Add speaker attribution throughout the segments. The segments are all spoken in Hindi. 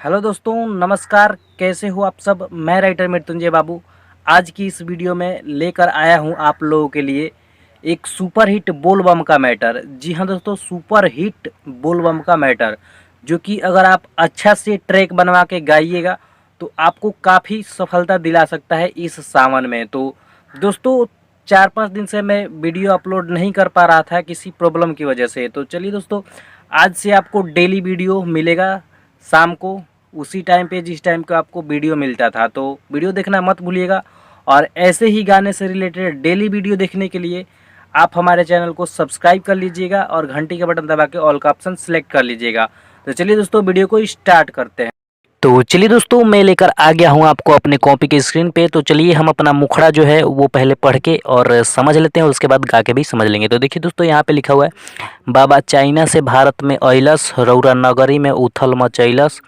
Speaker 1: हेलो दोस्तों, नमस्कार। कैसे हो आप सब। मैं राइटर मृत्युंजय बाबू आज की इस वीडियो में लेकर आया हूं आप लोगों के लिए एक सुपर हिट बोलबम का मैटर। जी हां दोस्तों, सुपर हिट बोलबम का मैटर जो कि अगर आप अच्छा से ट्रैक बनवा के गाइएगा तो आपको काफ़ी सफलता दिला सकता है इस सावन में। तो दोस्तों 4-5 दिन से मैं वीडियो अपलोड नहीं कर पा रहा था किसी प्रॉब्लम की वजह से। तो चलिए दोस्तों, आज से आपको डेली वीडियो मिलेगा शाम को उसी टाइम पे जिस टाइम का आपको वीडियो मिलता था। तो वीडियो देखना मत भूलिएगा और ऐसे ही गाने से रिलेटेड डेली वीडियो देखने के लिए आप हमारे चैनल को सब्सक्राइब कर लीजिएगा और घंटी का बटन दबा के ऑल का ऑप्शन सेलेक्ट कर लीजिएगा। तो चलिए दोस्तों, वीडियो को स्टार्ट करते हैं। तो चलिए दोस्तों, मैं लेकर आ गया हूँ आपको अपने कॉपी के स्क्रीन पे। तो चलिए हम अपना मुखड़ा जो है वो पहले पढ़ के और समझ लेते हैं, उसके बाद गा के भी समझ लेंगे। तो देखिए दोस्तों, यहाँ पे लिखा हुआ है, बाबा चाइना से भारत में अइलस, रौरा नगरी में उथल मचैलस,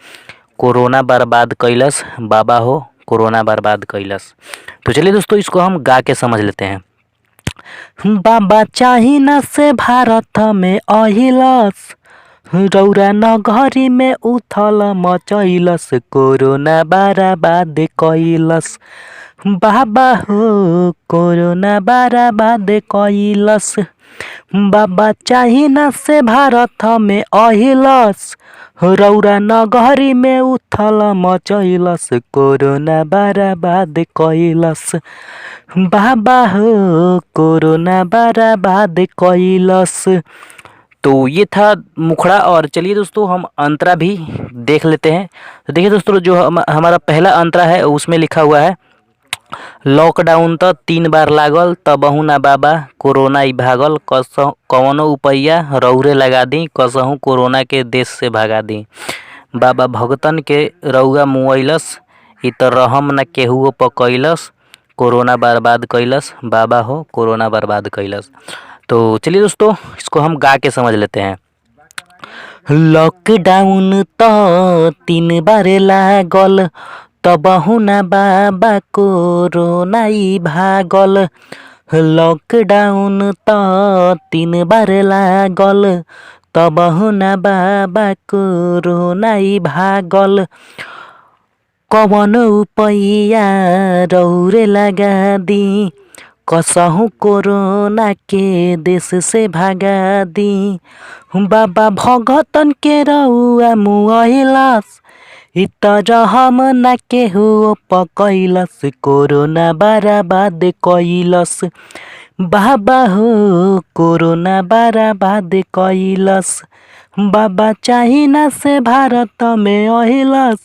Speaker 1: कोरोना बर्बाद कैलस, बाबा हो कोरोना बर्बाद कैलस। तो चलिए दोस्तों, इसको हम गा के समझ लेते हैं। बाबा चाइना से भारत में अइलस, रौरा नगरी में उथल मचैलस, कोरोना बर्बाद कैलस, बाबा हो कोरोना बर्बाद कैलस। बाबा चाइना से भारत में अइलस, रौरा नगरी में उथल मचैलस, कोरोना बर्बाद कैलस, बाबा हो कोरोना बर्बाद कैलस। तो ये था मुखड़ा। और चलिए दोस्तों, हम अंतरा भी देख लेते हैं। तो देखिए दोस्तों, जो हमारा पहला अंतरा है उसमें लिखा हुआ है, लॉकडाउन तो 3 बार लागल, तबहू ना बाबा कोरोना ही भागल, कवनो उपैया रौरे लगा दी, कसहू कोरोना के देश से भगा दी, बाबा भगतन के रउआ मुआइलस, इ त रहम न केहुओ प कैलस, कोरोना बर्बाद कैलस, बाबा हो कोरोना बर्बाद कैलस। तो चलिए दोस्तों, इसको हम गा के समझ लेते हैं। लॉकडाउन तो 3 बार लागल, तबहू ना बाबा कोरोना ही भागल, लॉकडाउन तो 3 बार लागल, तबहू ना बाबा कोरोना ही भागल, कवन उपैया रौरे लगा दी, कसहू कोरोना के देश से भगा दी, बाबा भगतन के रउआ मुआइलस, इ त रहम ना केहुओ प कैलस, कोरोना बर्बाद कैलस, बाबा हो कोरोना बर्बाद कैलस, बाबा चाइना से भारत में अइलस,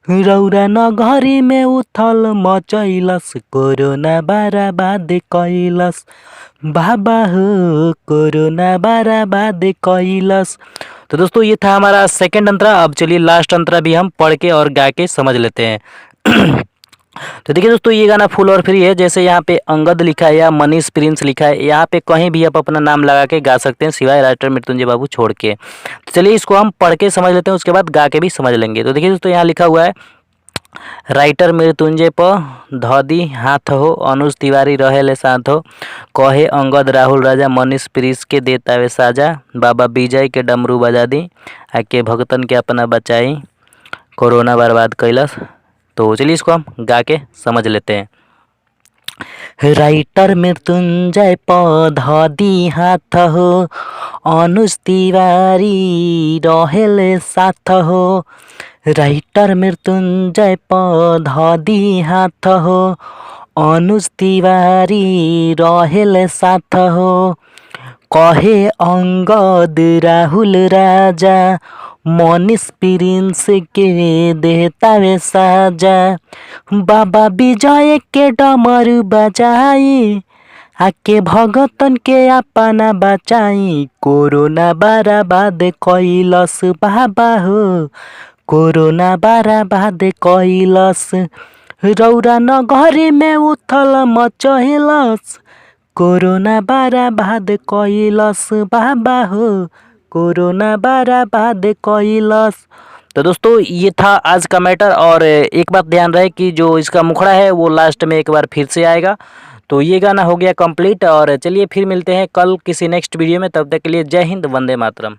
Speaker 1: रौरा नगरी में उथल मचैलस, कोरोना बर्बाद कैलस, बाबा हो कोरोना बर्बाद कैलस। तो दोस्तों, ये था हमारा सेकंड अंतरा। अब चलिए लास्ट अंतरा भी हम पढ़ के और गा के समझ लेते हैं। तो देखिए दोस्तों, ये गाना फुल और फ्री है। जैसे यहाँ पे अंगद लिखा है या मनीष प्रिंस लिखा है, यहाँ पे कहीं भी आप अपना नाम लगा के गा सकते हैं सिवाय राइटर मृत्युंजय बाबू छोड़ के। तो चलिए इसको हम पढ़ के समझ लेते हैं, उसके बाद गा के भी समझ लेंगे। तो देखिए दोस्तों, यहाँ लिखा हुआ है, राइटर मृत्युंजय प धदी हाथ हो, अनुज तिवारी रहेले साथ हो, कहे अंगद राहुल राजा, मनीष प्रिंस के देतावे साजा, बाबा विजय के डमरू बजा दी, आके भगतन के अपना बचाई, कोरोना बर्बाद कैलस। तो चलिए इसको हम गा के समझ लेते हैं। राइटर मृत्युंजय पौधी हाथ हो, अनुज तिवारी रहेले साथ हो, राइटर मृत्युंजय पौधी हाथ हो, अनुज तिवारी रहेले साथ हो, कहे अंगद राहुल राजा, मनीष प्रिंस के देतावे साजा, बाबा विजय के डमरू बजाई, आके भगतन के अपना बचाई, कोरोना बर्बाद कैलस, बाबा हो कोरोना बर्बाद कैलस, रौरा नगरी में उथल मचैलस, कोरोना बर्बाद कैलस, बाबा हो कोरोना बर्बाद कैलस। तो दोस्तों, ये था आज का मैटर। और एक बात ध्यान रहे कि जो इसका मुखड़ा है वो लास्ट में एक बार फिर से आएगा। तो ये गाना हो गया कंप्लीट। और चलिए फिर मिलते हैं कल किसी नेक्स्ट वीडियो में। तब तक के लिए जय हिंद, वंदे मातरम।